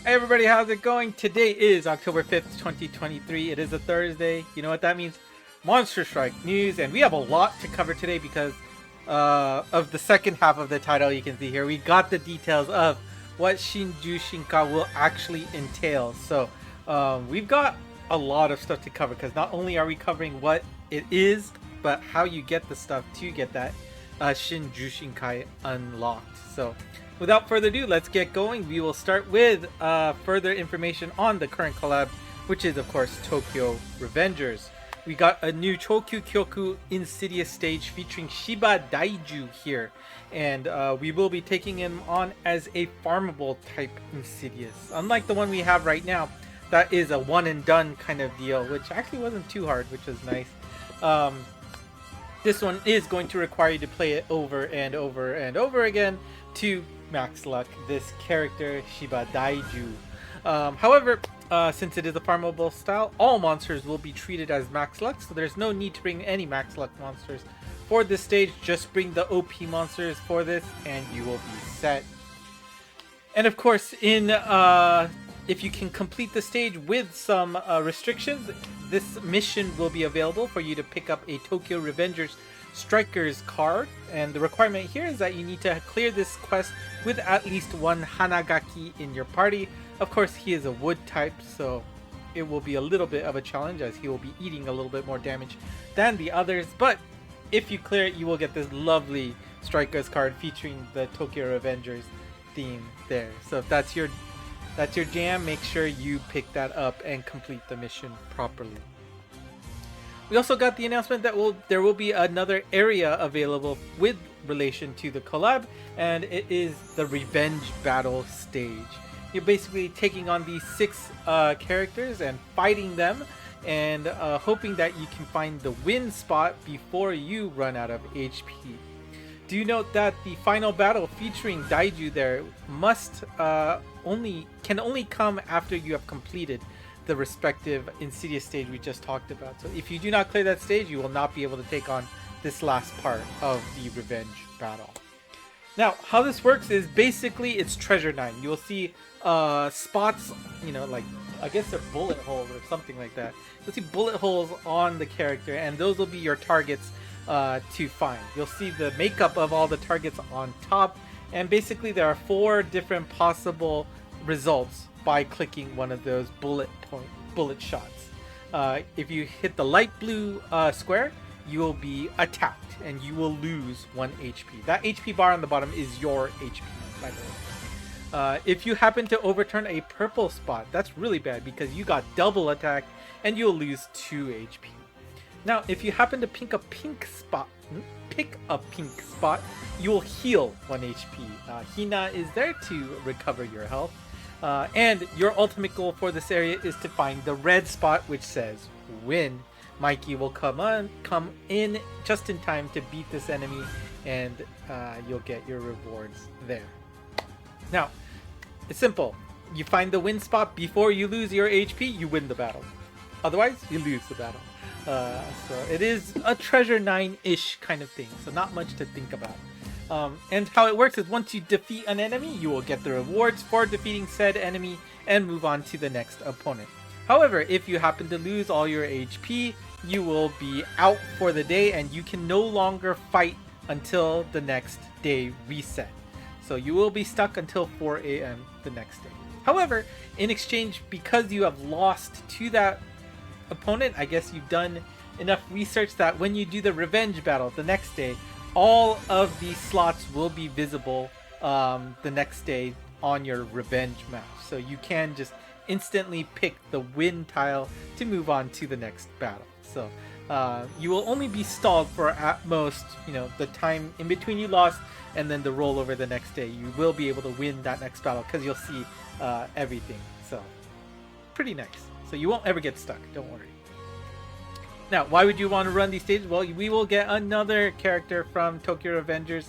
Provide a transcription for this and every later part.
Hey everybody, how's it going? Today is October 5th, 2023. It is a Thursday. You know what that means? Monster Strike news, and we have a lot to cover today because of the second half of the title. You can see here we got the details of what Shin-Jushinka will actually entail. So we've got a lot of stuff to cover because not only are we covering what it is, but how you get the stuff to get that Shin-Jushinkai unlocked. So without further ado, let's get going. We will start with further information on the current collab, which is of course Tokyo Revengers. We got a new Chokyu Kyoku Insidious stage featuring Shiba Daiju here, and we will be taking him on as a farmable type Insidious. Unlike the one we have right now, that is a one and done kind of deal, which actually wasn't too hard, which was nice. This one is going to require you to play it over and over and over again to max luck this character, Shiba Daiju. However, since it is a farmable style, all monsters will be treated as max luck, so there's no need to bring any max luck monsters for this stage. Just bring the OP monsters for this and you will be set. And of course, if you can complete the stage with some restrictions, this mission will be available for you to pick up a Tokyo Revengers Strikers card, and the requirement here is that you need to clear this quest with at least one Hanagaki in your party. Of course, he is a wood type, so it will be a little bit of a challenge as he will be eating a little bit more damage than the others, but if you clear it, you will get this lovely Strikers card featuring the Tokyo Revengers theme there. So if that's your jam, make sure you pick that up and complete the mission properly. We also got the announcement that there will be another area available with relation to the collab, and it is the Revenge Battle stage. You're basically taking on these 6 characters and fighting them, and hoping that you can find the win spot before you run out of HP. Do note that the final battle featuring Daiju there can only come after you have completed the respective Insidious stage we just talked about. So if you do not clear that stage, you will not be able to take on this last part of the Revenge Battle. Now, how this works is basically it's Treasure 9. You'll see spots, like I guess they're bullet holes or something like that. You'll see bullet holes on the character, and those will be your targets to find. You'll see the makeup of all the targets on top, and basically there are 4 different possible results by clicking one of those bullet shots. If you hit the light blue square, you will be attacked and you will lose 1 HP. That HP bar on the bottom is your HP, by the way. If you happen to overturn a purple spot, that's really bad because you got double attack and you'll lose 2 HP. Now, if you happen to pick a pink spot, you will heal 1 HP. Hina is there to recover your health. And your ultimate goal for this area is to find the red spot which says win. Mikey will come in just in time to beat this enemy, and you'll get your rewards there. Now, it's simple. You find the win spot before you lose your HP, you win the battle. Otherwise, you lose the battle. So it is a Treasure 9-ish kind of thing, so not much to think about. And how it works is once you defeat an enemy, you will get the rewards for defeating said enemy and move on to the next opponent. However, if you happen to lose all your HP, you will be out for the day and you can no longer fight until the next day reset. So you will be stuck until 4 AM the next day. However, in exchange, because you have lost to that opponent, I guess you've done enough research that when you do the revenge battle the next day, all of these slots will be visible the next day on your revenge map. So you can just instantly pick the win tile to move on to the next battle. So you will only be stalled for at most, the time in between you lost and then the rollover the next day. You will be able to win that next battle because you'll see everything. So pretty nice. So you won't ever get stuck, don't worry. Now, why would you want to run these stages? Well, we will get another character from Tokyo Revengers.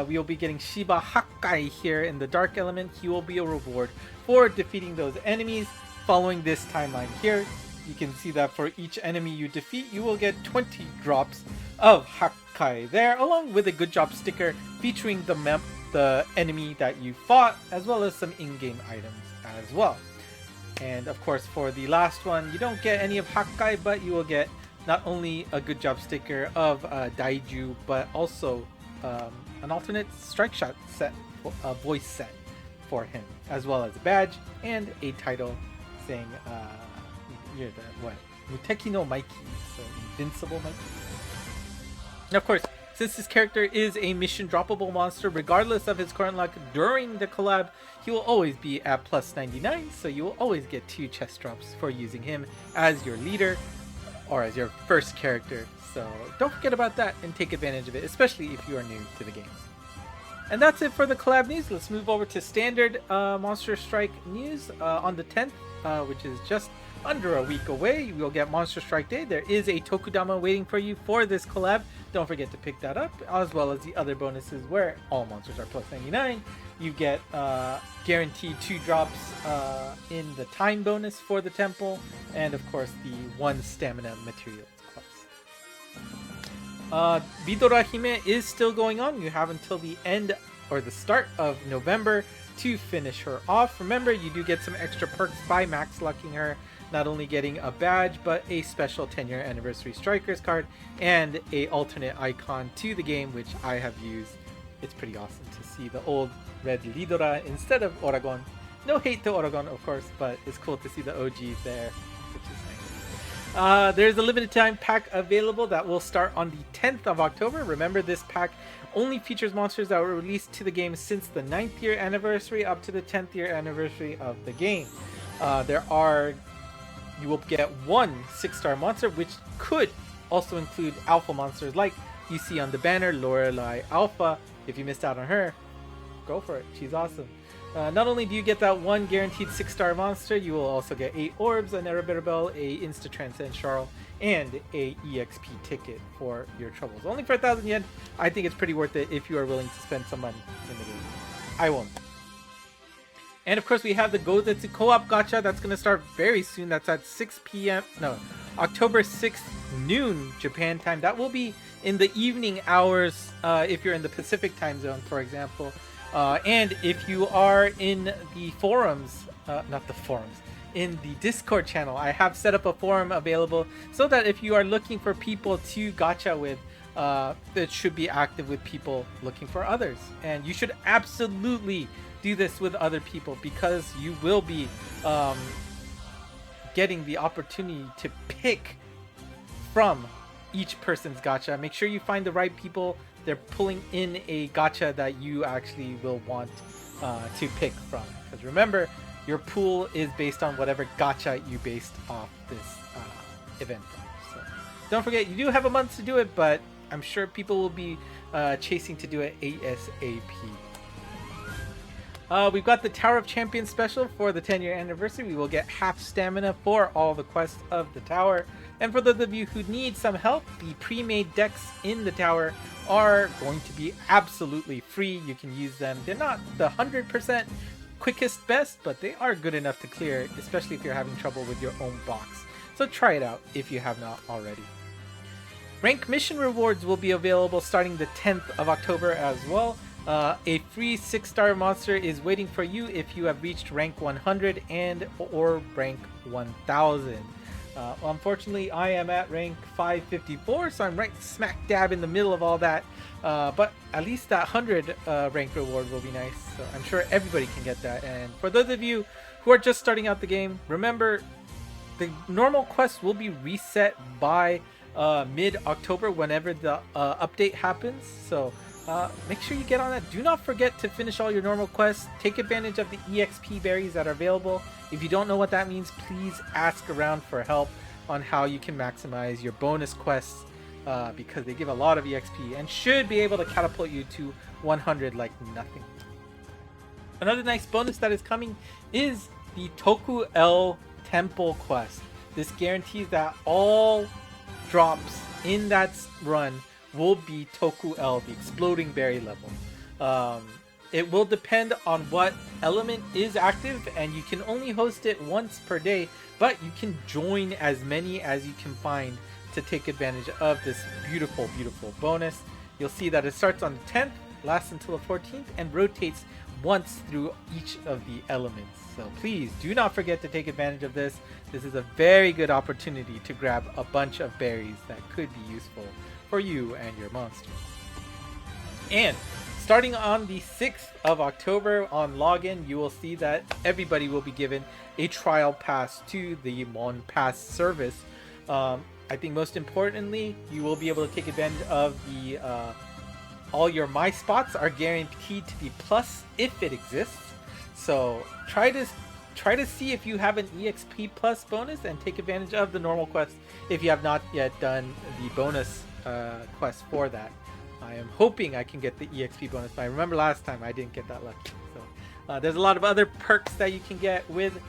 We will be getting Shiba Hakkai here in the Dark Element. He will be a reward for defeating those enemies. Following this timeline here, you can see that for each enemy you defeat, you will get 20 drops of Hakkai there, along with a good job sticker featuring the the enemy that you fought, as well as some in-game items as well. And of course, for the last one, you don't get any of Hakkai, but you will get not only a good job sticker of Daiju, but also an alternate strike shot set, a voice set for him, as well as a badge and a title saying you're the what? Muteki no Mikey, so invincible Mikey. And of course, since this character is a mission droppable monster, regardless of his current luck during the collab, he will always be at plus 99, so you will always get 2 chest drops for using him as your leader or as your first character. So don't forget about that and take advantage of it, especially if you are new to the game. And that's it for the collab news. Let's move over to standard Monster Strike news on the 10th, which is just under a week away. We'll get Monster Strike Day. There is a Tokudama waiting for you for this collab. Don't forget to pick that up, as well as the other bonuses where all monsters are plus 99. You get guaranteed 2 drops in the time bonus for the temple, and of course the 1 stamina materials quest. Bidora Hime is still going on. You have until the end or the start of November to finish her off. Remember, you do get some extra perks by max lucking her, not only getting a badge, but a special 10-year anniversary strikers card and a alternate icon to the game, which I have used. It's pretty awesome to see the old red Lidora instead of Oragon. No hate to Oragon, of course, but it's cool to see the OG there, which is nice. There's a limited time pack available that will start on the 10th of October. Remember, this pack only features monsters that were released to the game since the 9th year anniversary up to the 10th year anniversary of the game. You will get 1 6-star monster, which could also include alpha monsters like you see on the banner, Lorelei Alpha. If you missed out on her, go for it. She's awesome. Not only do you get that 1 guaranteed 6-star monster, you will also get 8 orbs, an Erebell, a Insta Transcend Charl, and a EXP ticket for your troubles. Only for 1,000 yen. I think it's pretty worth it if you are willing to spend some money in the game. I won't. And of course, we have the Gozetsu co-op gacha that's going to start very soon. That's at 6 p.m. No, October 6th, noon Japan time. That will be in the evening hours if you're in the Pacific time zone, for example. And if you are in the forums, not the forums, in the Discord channel, I have set up a forum available so that if you are looking for people to gacha with, it should be active with people looking for others. And you should absolutely do this with other people, because you will be getting the opportunity to pick from each person's gacha. Make sure you find the right people. They're pulling in a gacha that you actually will want to pick from, because remember, your pool is based on whatever gacha you based off this event from. So don't forget, you do have a month to do it, but I'm sure people will be chasing to do it ASAP. We've got the Tower of Champions special for the 10-year anniversary. We will get half stamina for all the quests of the tower. And for those of you who need some help, the pre-made decks in the tower are going to be absolutely free. You can use them. They're not the 100% quickest best, but they are good enough to clear, especially if you're having trouble with your own box. So try it out if you have not already. Rank mission rewards will be available starting the 10th of October as well. A free 6-star monster is waiting for you if you have reached rank 100 and or rank 1000. Unfortunately, I am at rank 554, so I'm right smack dab in the middle of all that. But at least that 100 rank reward will be nice. So I'm sure everybody can get that. And for those of you who are just starting out the game, remember the normal quests will be reset by mid-October whenever the update happens. So make sure you get on that. Do not forget to finish all your normal quests. Take advantage of the EXP berries that are available. If you don't know what that means, please ask around for help on how you can maximize your bonus quests, because they give a lot of EXP and should be able to catapult you to 100 like nothing. Another nice bonus that is coming is the Toku L Temple quest. This guarantees that all drops in that run will be Toku L, the exploding berry level. It will depend on what element is active, and you can only host it once per day, but you can join as many as you can find to take advantage of this beautiful, beautiful bonus. You'll see that it starts on the 10th, lasts until the 14th and rotates once through each of the elements. So please do not forget to take advantage of this. This is a very good opportunity to grab a bunch of berries that could be useful for you and your monster. And starting on the 6th of October on login, you will see that everybody will be given a trial pass to the Monpass service. I think most importantly, you will be able to take advantage of the all your My spots are guaranteed to be plus if it exists. So try to see if you have an EXP plus bonus and take advantage of the normal quest if you have not yet done the bonus quest for that. I am hoping I can get the EXP bonus, but I remember last time I didn't get that lucky. So there's a lot of other perks that you can get with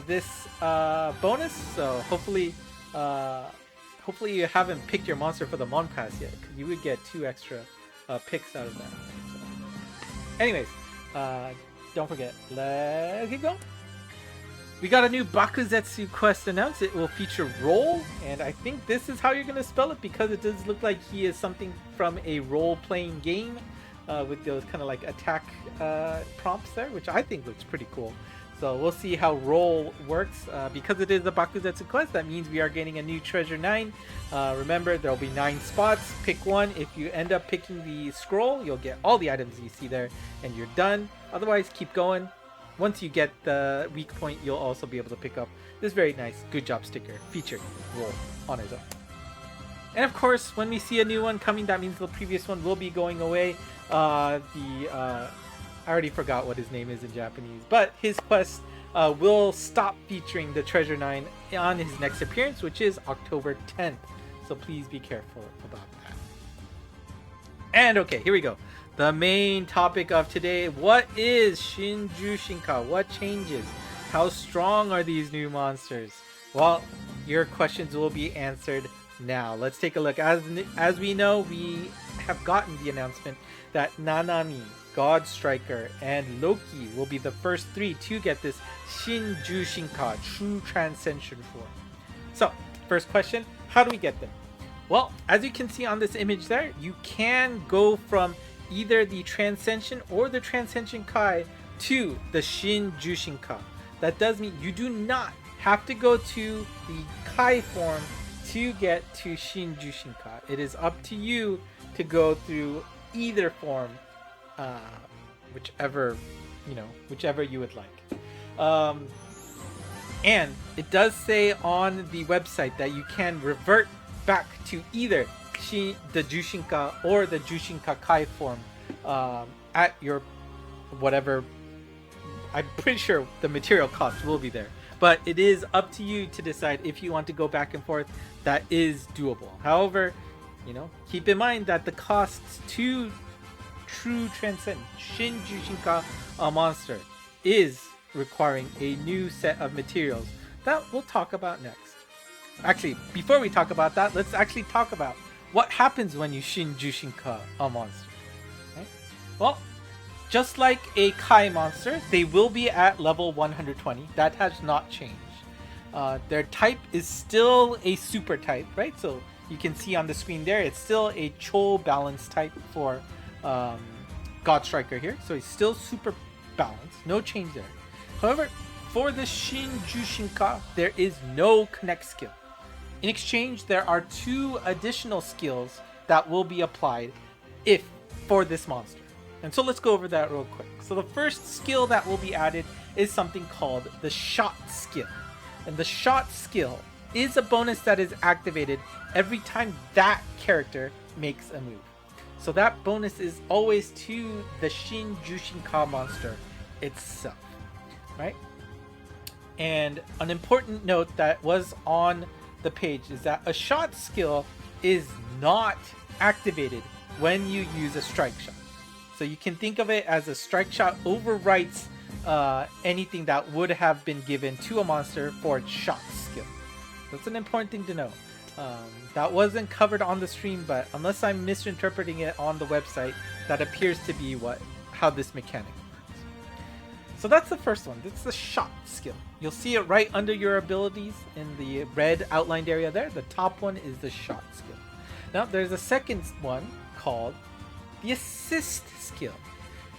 this bonus. So hopefully you haven't picked your monster for the Monpass yet, because you would get 2 extra picks out of that. So, anyways, don't forget, let's keep going. We got a new Bakuzetsu quest announced. It will feature Roll, and I think this is how you're going to spell it, because it does look like he is something from a role-playing game with those kind of like attack prompts there, which I think looks pretty cool. So we'll see how Roll works. Because it is a Bakuzetsu quest, that means we are getting a new Treasure 9. Remember, there will be 9 spots. Pick one. If you end up picking the scroll, you'll get all the items you see there, and you're done. Otherwise, keep going. Once you get the weak point, you'll also be able to pick up this very nice good job sticker featuring Roll on his own. And of course, when we see a new one coming, that means the previous one will be going away. I already forgot what his name is in Japanese, but his quest will stop featuring the Treasure 9 on his next appearance, which is October 10th. So please be careful about that. And okay, here we go. The main topic of today. What is Shin-Jushinka? What changes? How strong are these new monsters? Well, your questions will be answered now. Let's take a look. As we know, we have gotten the announcement that Nanami, God Striker, and Loki will be the first 3 to get this Shin-Jushinka, True Transcension form. So, first question, how do we get them? Well, as you can see on this image there, you can go from either the Transcension or the Transcension Kai to the Shin-Jushinka. That does mean you do not have to go to the Kai form to get to Shin-Jushinka. It is up to you to go through either form, whichever you would like. And it does say on the website that you can revert back to either the Jushinka or the Jushinka Kai form at your whatever. I'm pretty sure the material cost will be there, but it is up to you to decide if you want to go back and forth. That is doable. However, keep in mind that the costs to True Transcend Shin-Jushinka monster is requiring a new set of materials that we'll talk about next. Actually, before we talk about that, let's actually talk about what happens when you Shin-Jushinka a monster. Right? Well, just like a Kai monster, they will be at level 120. That has not changed. Their type is still a super type, right? So you can see on the screen there, it's still a Cho balance type for God Striker here. So he's still super balanced. No change there. However, for the Shin-Jushinka, there is no connect skill. In exchange, there are 2 additional skills that will be applied for this monster. And so let's go over that real quick. So the first skill that will be added is something called the Shot skill. And the Shot skill is a bonus that is activated every time that character makes a move. So that bonus is always to the Shin-Jushinka monster itself, right? And an important note that was on the page is that a Shot skill is not activated when you use a Strike Shot. So you can think of it as a Strike Shot overwrites anything that would have been given to a monster for its Shot skill. That's an important thing to know. That wasn't covered on the stream, but unless I'm misinterpreting it on the website, that appears to be how this mechanic works. So that's the first one. That's the Shot skill. You'll see it right under your abilities in the red outlined area there. The top one is the Shot skill. Now there's a second one called the assist skill.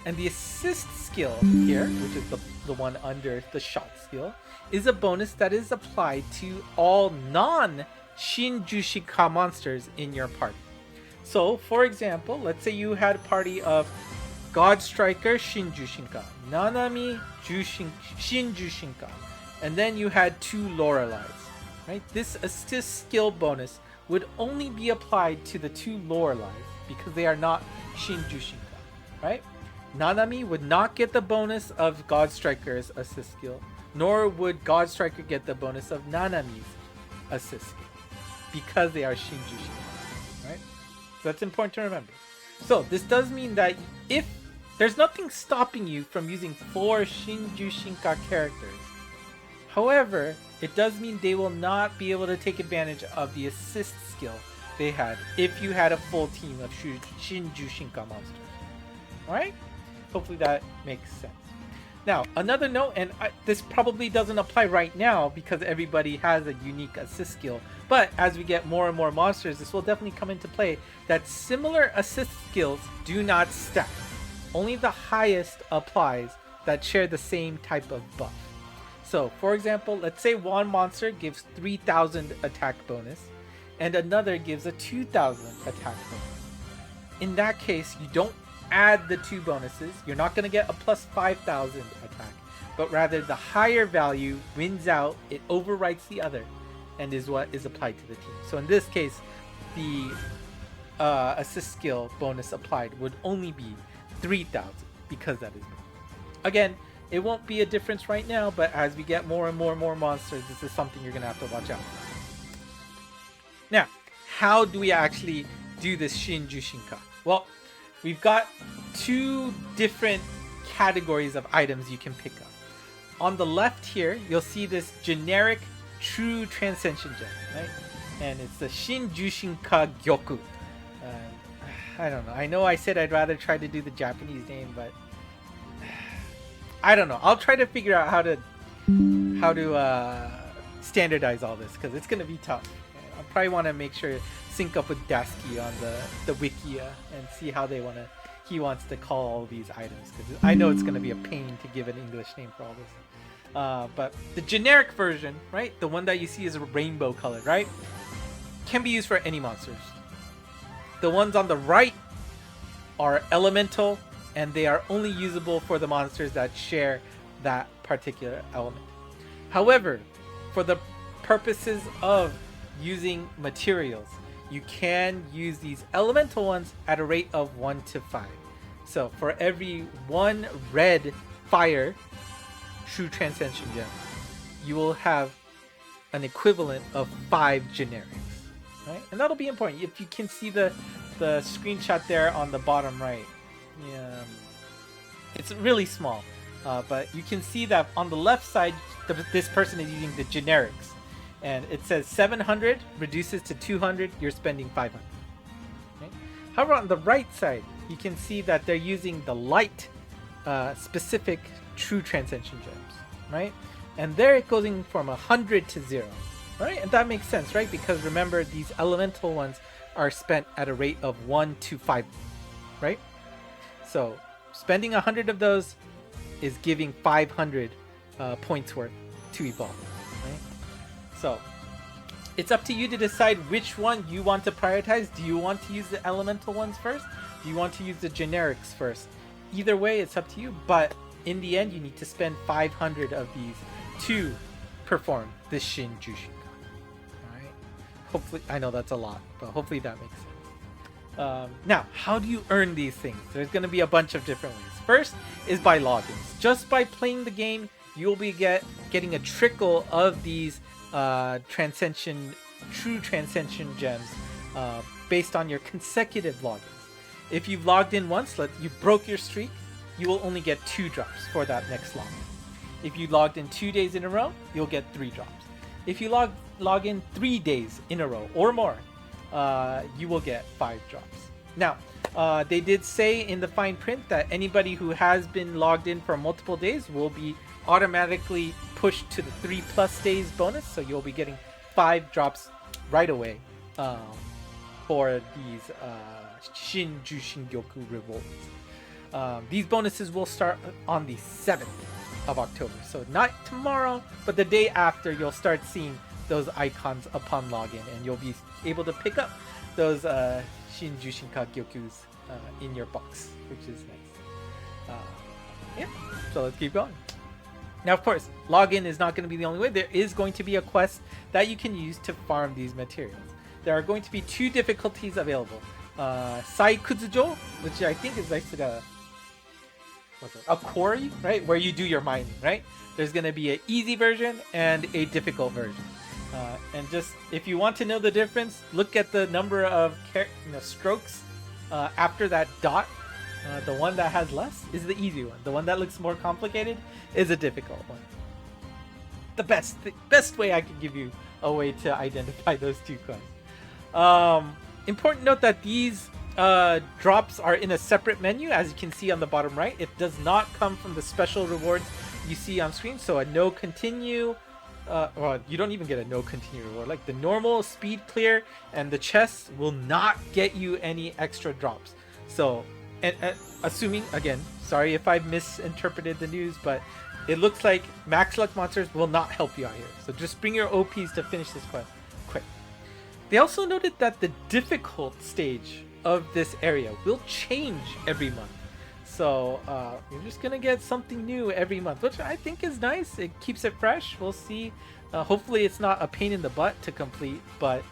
And the assist skill here, which is the one under the shot skill, is a bonus that is applied to all non-Shin-Jushinka monsters in your party. So, for example, let's say you had a party of God Striker Shin-Jushinka, Nanami Shin-Jushinka, and then you had 2 Loreleis, right? This assist skill bonus would only be applied to the 2 Loreleis because they are not Shin-Jushinka, right? Nanami would not get the bonus of God Striker's assist skill, nor would God Striker get the bonus of Nanami's assist skill, because they are Shin-Jushinka, right? So that's important to remember. So this does mean that if there's nothing stopping you from using 4 Shin-Jushinka characters, however, it does mean they will not be able to take advantage of the assist skill they had if you had a full team of Shin-Jushinka monsters. Alright? Hopefully that makes sense. Now, another note, and this probably doesn't apply right now because everybody has a unique assist skill, but as we get more and more monsters, this will definitely come into play, that similar assist skills do not stack. Only the highest applies that share the same type of buff. So, for example, let's say one monster gives 3000 attack bonus, and another gives a 2000 attack bonus. In that case, you don't add the 2 bonuses. You're not going to get a plus 5000 attack, but rather the higher value wins out, it overwrites the other, and is what is applied to the team. So in this case, the assist skill bonus applied would only be 3000 because that is more. Again, it won't be a difference right now, but as we get more and more monsters, this is something you're going to have to watch out for. Now, how do we actually do this Shin-Jushinka? Well, we've got 2 different categories of items you can pick up. On the left here, you'll see this generic true Transcension gem, right? And it's the Shin-Jushinka Gyoku. I don't know. I know I said I'd rather try to do the Japanese name, but I don't know. I'll try to figure out how to standardize all this because it's going to be tough. I probably want to make sure sync up with Dasky on the wiki and see how he wants to call all these items, because I know it's going to be a pain to give an English name for all this. But the generic version, right, the one that you see is rainbow colored, right, can be used for any monsters. The ones on the right are elemental, and they are only usable for the monsters that share that particular element. However, for the purposes of using materials, you can use these elemental ones at a rate of 1 to 5. So for every 1 red fire true Transcension gem, you will have an equivalent of 5 generics, right? And that'll be important. If you can see the screenshot there on the bottom right, yeah, it's really small, but you can see that on the left side, this person is using the generics. And it says 700 reduces to 200, you're spending 500. Okay? However, on the right side, you can see that they're using the light specific true Transcension gems, right? And there it goes from 100 to 0, right? And that makes sense, right? Because remember, these elemental ones are spent at a rate of 1 to 5, right? So spending 100 of those is giving 500 points worth to evolve, right? So it's up to you to decide which one you want to prioritize. Do you want to use the elemental ones first? Do you want to use the generics first? Either way, it's up to you. But in the end, you need to spend 500 of these to perform the Shin-Jushinka. Alright? Hopefully, I know that's a lot, but hopefully that makes sense. Now, how do you earn these things? There's going to be a bunch of different ways. First is by logins. Just by playing the game, you'll be getting a trickle of these true Transcension gems based on your consecutive logins. If you've logged in once, you broke your streak, you will only get 2 drops for that next login. If you logged in 2 days in a row, you'll get 3 drops. If you log in 3 days in a row or more, you will get 5 drops. Now, they did say in the fine print that anybody who has been logged in for multiple days will be automatically pushed to the 3+ days bonus, so you'll be getting 5 drops right away for these Shin-Jushinka Revolt. These bonuses will start on the 7th of October. So not tomorrow, but the day after, you'll start seeing those icons upon login, and you'll be able to pick up those Shin-Jushinka Gyokus in your box, which is nice. Yeah, so let's keep going. Now, of course, login is not going to be the only way. There is going to be a quest that you can use to farm these materials. There are going to be 2 difficulties available. Saikuzujo, which I think is like a quarry, right? Where you do your mining, right? There's going to be an easy version and a difficult version. And just, if you want to know the difference, look at the number of strokes after that dot. The one that has less is the easy one. The one that looks more complicated is a difficult one. The best way I can give you a way to identify those 2 quests. Important note that these drops are in a separate menu, as you can see on the bottom right. It does not come from the special rewards you see on screen. So a no continue, well, you don't even get a no continue reward. Like the normal speed clear and the chests will not get you any extra drops. So, and assuming, again, sorry if I misinterpreted the news, but it looks like max luck monsters will not help you out here. So just bring your OPs to finish this quest quick. They also noted that the difficult stage of this area will change every month. So you're just gonna get something new every month, which I think is nice. It keeps it fresh. We'll see. Hopefully it's not a pain in the butt to complete, but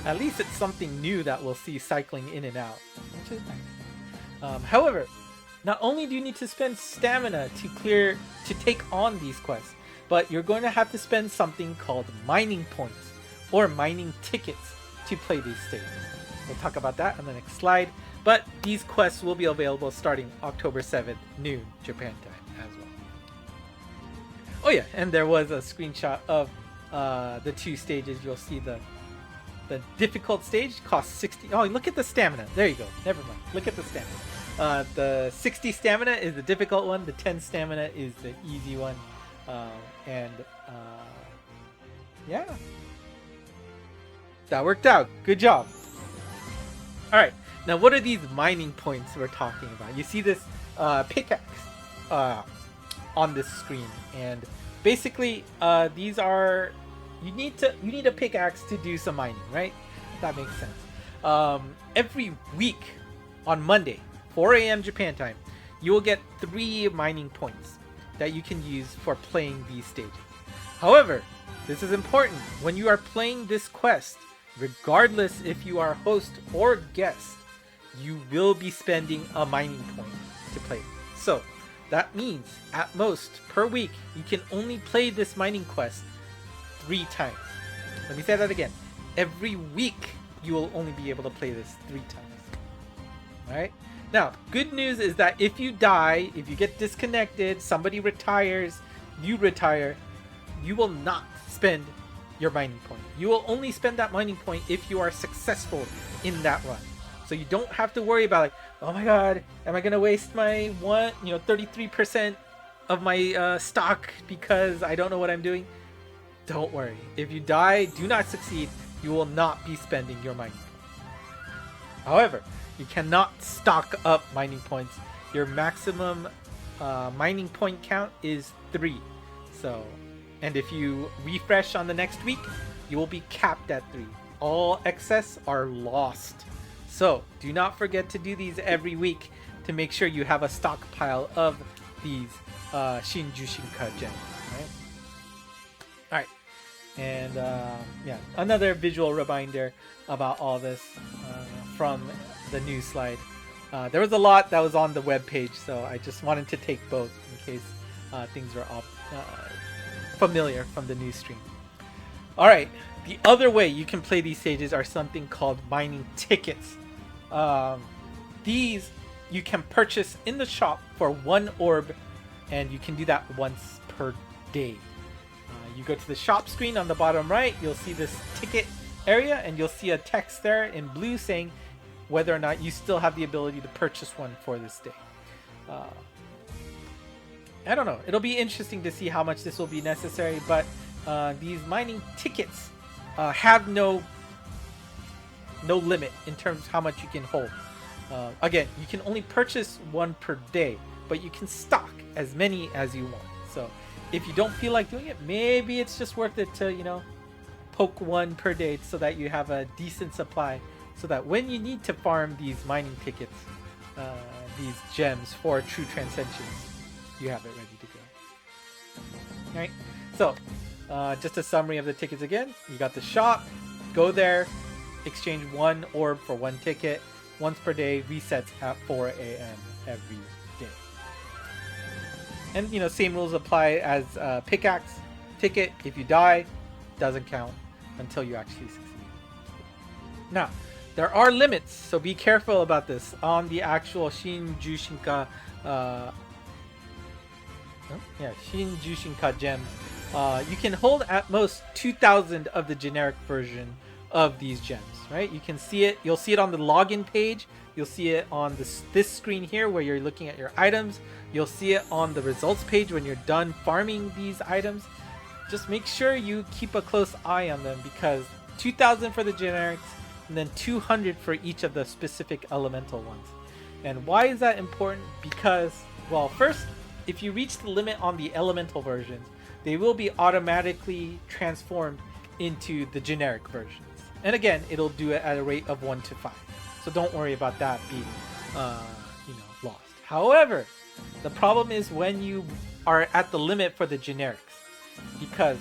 at least it's something new that we'll see cycling in and out, which is nice. However, not only do you need to spend stamina to take on these quests, but you're going to have to spend something called mining points or mining tickets to play these stages. We'll talk about that on the next slide, but these quests will be available starting October 7th, noon, Japan time as well. Oh yeah, and there was a screenshot of the 2 stages. You'll see the difficult stage costs 60. Oh, look at the stamina. There you go. Never mind. Look at the stamina. The 60 stamina is the difficult one. The 10 stamina is the easy one. Yeah. That worked out. Good job. Alright. Now, what are these mining points we're talking about? You see this pickaxe on this screen. And basically, these are... You need a pickaxe to do some mining, right? That makes sense. Every week on Monday, 4 a.m. Japan time, you will get 3 mining points that you can use for playing these stages. However, this is important. When you are playing this quest, regardless if you are host or guest, you will be spending a mining point to play. So that means at most per week, you can only play this mining quest 3 times. Let me say that again. Every week, you will only be able to play this 3 times. Alright? Now, good news is that if you die, if you get disconnected, somebody retires, you retire, you will not spend your mining point. You will only spend that mining point if you are successful in that run. So you don't have to worry about like, oh my god, am I gonna waste my 33% of my stock because I don't know what I'm doing? Don't worry. If you die, do not succeed, you will not be spending your mining points. However, you cannot stock up mining points. Your maximum mining point count is 3. So, and if you refresh on the next week, you will be capped at 3. All excess are lost. So, do not forget to do these every week to make sure you have a stockpile of these Shin-Jushinka gems. Right? Alright. And yeah, another visual reminder about all this from the news slide. There was a lot that was on the web page, so I just wanted to take both in case things were all familiar from the news stream. Alright, the other way you can play these stages are something called mining tickets. These you can purchase in the shop for 1 orb, and you can do that once per day. You go to the shop screen on the bottom right, you'll see this ticket area, and you'll see a text there in blue saying whether or not you still have the ability to purchase one for this day. I don't know. It'll be interesting to see how much this will be necessary, but these mining tickets have no no limit in terms of how much you can hold. Again, you can only purchase one per day, but you can stock as many as you want. So if you don't feel like doing it, maybe it's just worth it to, you know, poke one per day so that you have a decent supply, so that when you need to farm these mining tickets, these gems for true transcensions, you have it ready to go. Alright, so just a summary of the tickets again. You got the shop, go there, exchange one orb for one ticket, once per day, resets at 4 a.m. every day. And you know, same rules apply as pickaxe ticket. If you die, doesn't count until you actually succeed. Now, there are limits, so be careful about this. On the actual Shin-Jushinka Shin-Jushinka gems, you can hold at most 2,000 of the generic version of these gems, right? You can see it. You'll see it on the login page. You'll see it on this screen here where you're looking at your items. You'll see it on the results page when you're done farming these items. Just make sure you keep a close eye on them, because 2,000 for the generics and then 200 for each of the specific elemental ones. And why is that important? Because, well, first, if you reach the limit on the elemental versions, they will be automatically transformed into the generic versions. And again, it'll do it at a rate of 1 to 5. So don't worry about that being, lost. However, the problem is when you are at the limit for the generics. Because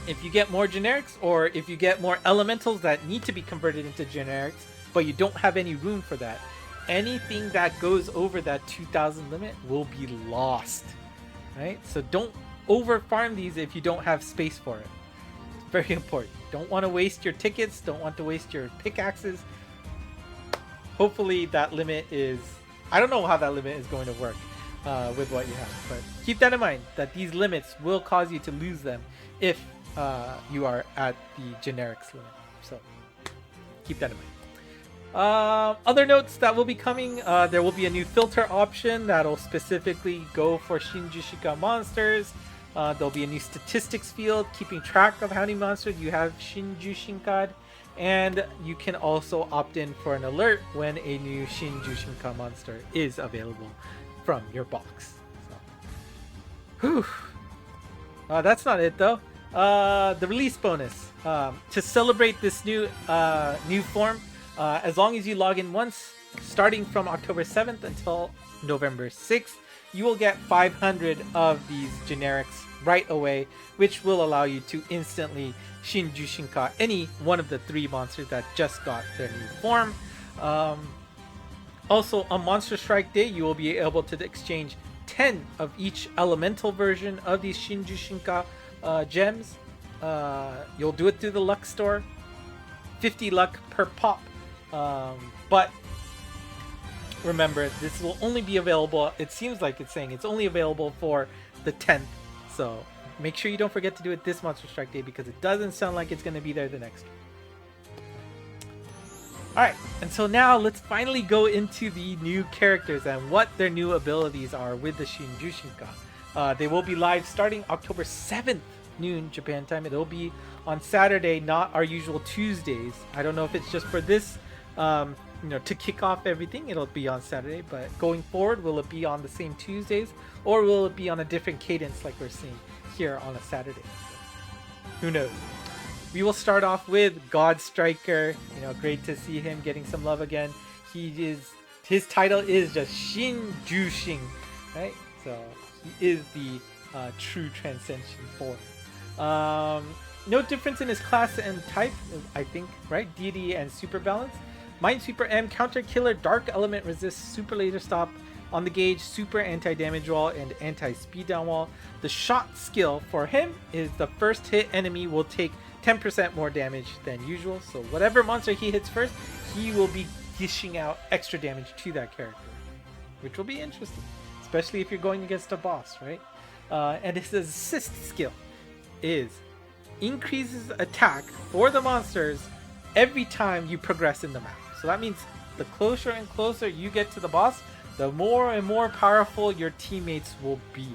if you get more generics, or if you get more elementals that need to be converted into generics, but you don't have any room for that, anything that goes over that 2,000 limit will be lost, right? So don't over farm these if you don't have space for it. It's very important. Don't want to waste your tickets, don't want to waste your pickaxes. Hopefully that limit is, I don't know how that limit is going to work with what you have, but keep that in mind, that these limits will cause you to lose them if you are at the generics limit. So keep that in mind. Other notes that will be coming, there will be a new filter option that'll specifically go for Shin-Jushinka monsters. There'll be a new statistics field keeping track of how many monsters you have Shin-Jushinka'd, and you can also opt in for an alert when a new Shin-Jushinka monster is available from your box. So, that's not it though. The release bonus, to celebrate this new form, as long as you log in once, starting from October 7th until November 6th, you will get 500 of these generics right away, which will allow you to instantly Shin-Jushinka any one of the 3 monsters that just got their new form. Also, on Monster Strike Day, you will be able to exchange 10 of each elemental version of these Shin-Jushinka gems. You'll do it through the luck store, 50 luck per pop, but remember, this will only be available, it seems like it's saying it's only available for the 10th, so make sure you don't forget to do it this Monster Strike Day, because it doesn't sound like it's going to be there the next one. Alright, and so now let's finally go into the new characters and what their new abilities are with the Shin-Jushinka. They will be live starting October 7th, noon Japan time. It'll be on Saturday, not our usual Tuesdays. I don't know if it's just for this, to kick off everything, it'll be on Saturday, but going forward, will it be on the same Tuesdays, or will it be on a different cadence like we're seeing here on a Saturday? Who knows? We will start off with God Striker. Great to see him getting some love again. His title is just Shin-Jushin, right? So he is the true Transcension form. No difference in his class and type, I think, right? Deity and Super Balance. Minesweeper M, Counter Killer, Dark Element Resist, Super Laser Stop on the gauge, Super Anti-Damage Wall, and Anti-Speed Down Wall. The shot skill for him is the first hit enemy will take 10% more damage than usual. So whatever monster he hits first, he will be dishing out extra damage to that character, which will be interesting, especially if you're going against a boss, right? And his assist skill is increases attack for the monsters every time you progress in the map. So that means the closer and closer you get to the boss, the more and more powerful your teammates will be,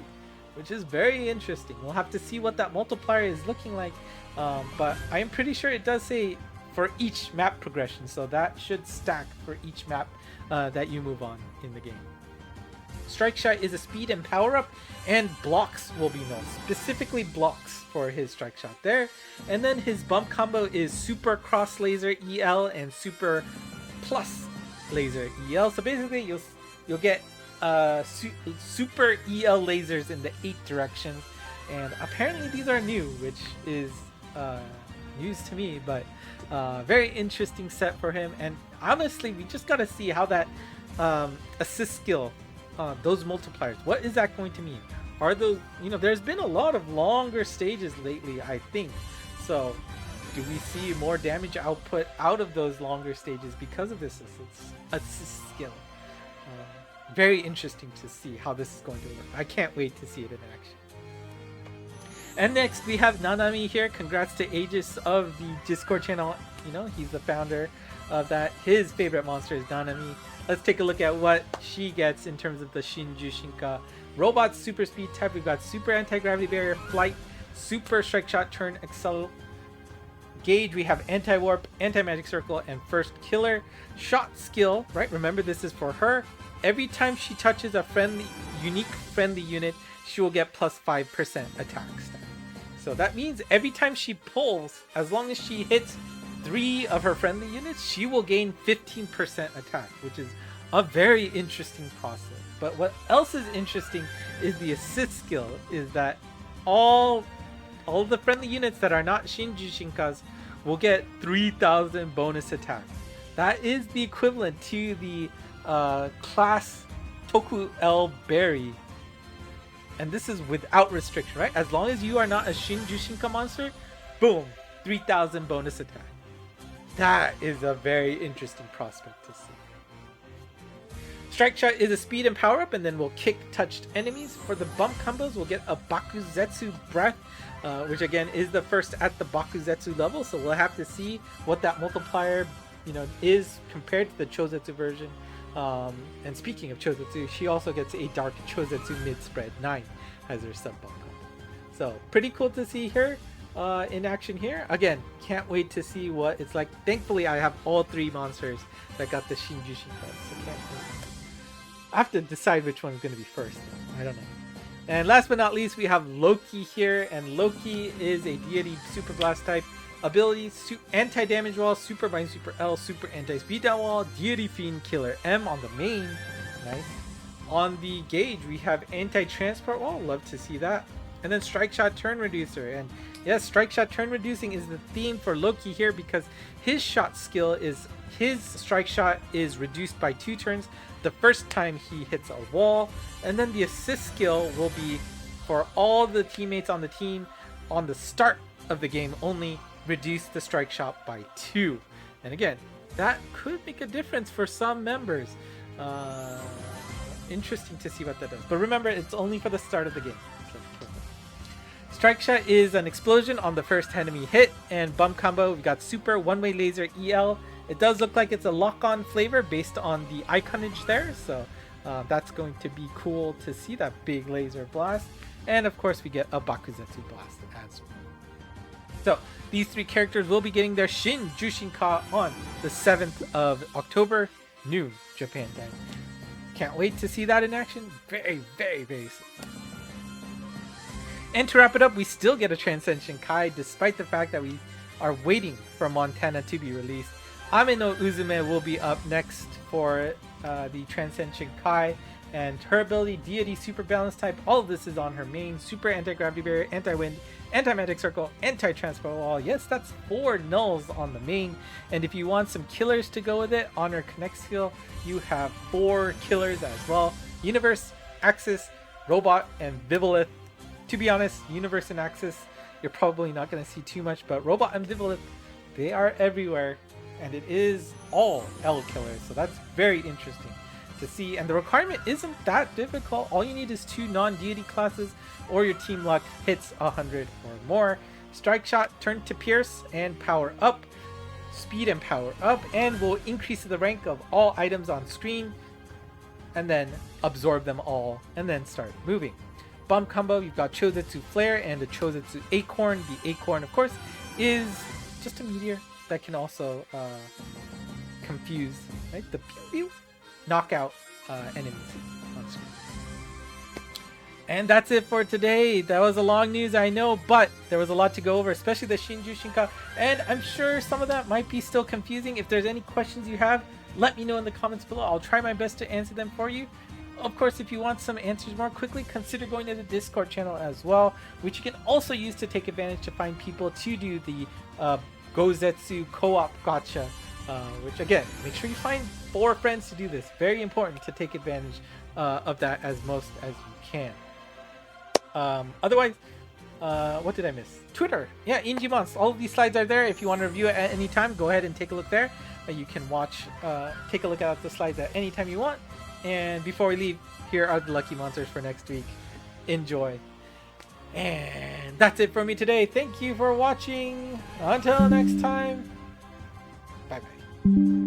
which is very interesting. We'll have to see what that multiplier is looking like, but I am pretty sure it does say for each map progression, so that should stack for each map that you move on in the game. Strike Shot is a speed and power up, and blocks will be null, specifically blocks for his Strike Shot there. And then his bump combo is Super Cross Laser EL and Super Plus Laser EL. So basically you'll get Super EL lasers in the 8 directions, and apparently these are new, which is news to me, but very interesting set for him. And honestly, we just gotta see how that assist skill, those multipliers, what is that going to mean? Are those, there's been a lot of longer stages lately, I think, so do we see more damage output out of those longer stages because of this assist skill? Very interesting to see how this is going to work. I can't wait to see it in action. And next we have Nanami here. Congrats to Aegis of the Discord channel. He's the founder of that. His favorite monster is Nanami. Let's take a look at what she gets in terms of the Shin-Jushinka. Robot super speed type. We've got super anti-gravity barrier, flight, super strike shot, turn, excel. Gauge, we have anti-warp, anti-magic circle, and first killer. Shot skill, right? Remember, this is for her. Every time she touches a unique friendly unit, she will get plus 5% attack stat. So that means every time she pulls, as long as she hits 3 of her friendly units, she will gain 15% attack, which is a very interesting process. But what else is interesting is the assist skill, is that all the friendly units that are not Shin-Jushinkas will get 3,000 bonus attack. That is the equivalent to the class Toku L Berry. And this is without restriction, right? As long as you are not a Shin-Jushinka monster, boom, 3,000 bonus attack. That is a very interesting prospect to see. Strike Shot is a speed and power up, and then we'll kick touched enemies. For the bump combos, we'll get a Bakuzetsu Breath, which again is the first at the Bakuzetsu level, so we'll have to see what that multiplier is compared to the Chozetsu version. And speaking of Chozetsu, she also gets a Dark Chozetsu mid spread 9 as her sub bump combo. So pretty cool to see her in action here. Again, can't wait to see what it's like. Thankfully, I have all 3 monsters that got the Shin-Jushinka, so can't wait. I have to decide which one's going to be first, though. I don't know. And last but not least, we have Loki here, and Loki is a deity super blast type. Ability, anti-damage wall, super bind, super L, super anti-speed down wall, deity fiend, killer M on the main. Nice. On the gauge, we have anti-transport wall. Love to see that. And then strike shot turn reducer. And yes, strike shot turn reducing is the theme for Loki here, because his shot skill is, his strike shot is reduced by 2 turns the first time he hits a wall. And then the assist skill will be for all the teammates on the team on the start of the game only, reduce the strike shot by 2. And again, that could make a difference for some members. Interesting to see what that does. But remember, it's only for the start of the game. Strike Shot is an explosion on the first enemy hit, and bump combo, we've got super one-way laser EL. It does look like it's a lock-on flavor based on the iconage there, so that's going to be cool to see, that big laser blast. And of course we get a Bakuzetsu blast as well. So these 3 characters will be getting their Shin-Jushinka on the 7th of October, noon Japan time. Can't wait to see that in action. Very, very, very soon. And to wrap it up, we still get a Transcension Kai, despite the fact that we are waiting for Montana to be released. Ame no Uzume will be up next for the Transcension Kai, and her ability, deity, super balance type, all of this is on her main. Super anti-gravity barrier, anti-wind, anti-magic circle, anti-transport wall. Yes, that's 4 nulls on the main. And if you want some killers to go with it, on her connect skill, you have 4 killers as well. Universe, Axis, Robot, and Vivolith. To be honest, Universe and Axis, you're probably not going to see too much, but Robot and Vivolith, they are everywhere, and it is all L killers, so that's very interesting to see. And the requirement isn't that difficult. All you need is 2 non-deity classes, or your team luck hits 100 or more. Strike Shot, turn to pierce, and power up. Speed and power up, and will increase the rank of all items on screen, and then absorb them all, and then start moving. Bump combo, you've got Chozetsu Flare and the Chozetsu Acorn. The Acorn, of course, is just a meteor, that can also confuse, right? The pew pew knockout enemies on screen. And that's it for today. That was a long news, I know, but there was a lot to go over, especially the Shin-Jushinka. And I'm sure some of that might be still confusing. If there's any questions you have, let me know in the comments below. I'll try my best to answer them for you. Of course, if you want some answers more quickly, consider going to the Discord channel as well, which you can also use to take advantage to find people to do the Bakuzetsu co-op gacha. Which again, make sure you find 4 friends to do this. Very important to take advantage of that as most as you can. Otherwise, what did I miss? Twitter. Yeah, Monst. All of these slides are there. If you want to review it at any time, go ahead and take a look there. You can watch, take a look at the slides at any time you want. And before we leave, here are the lucky monsters for next week. Enjoy. And that's it for me today. Thank you for watching. Until next time. Bye-bye.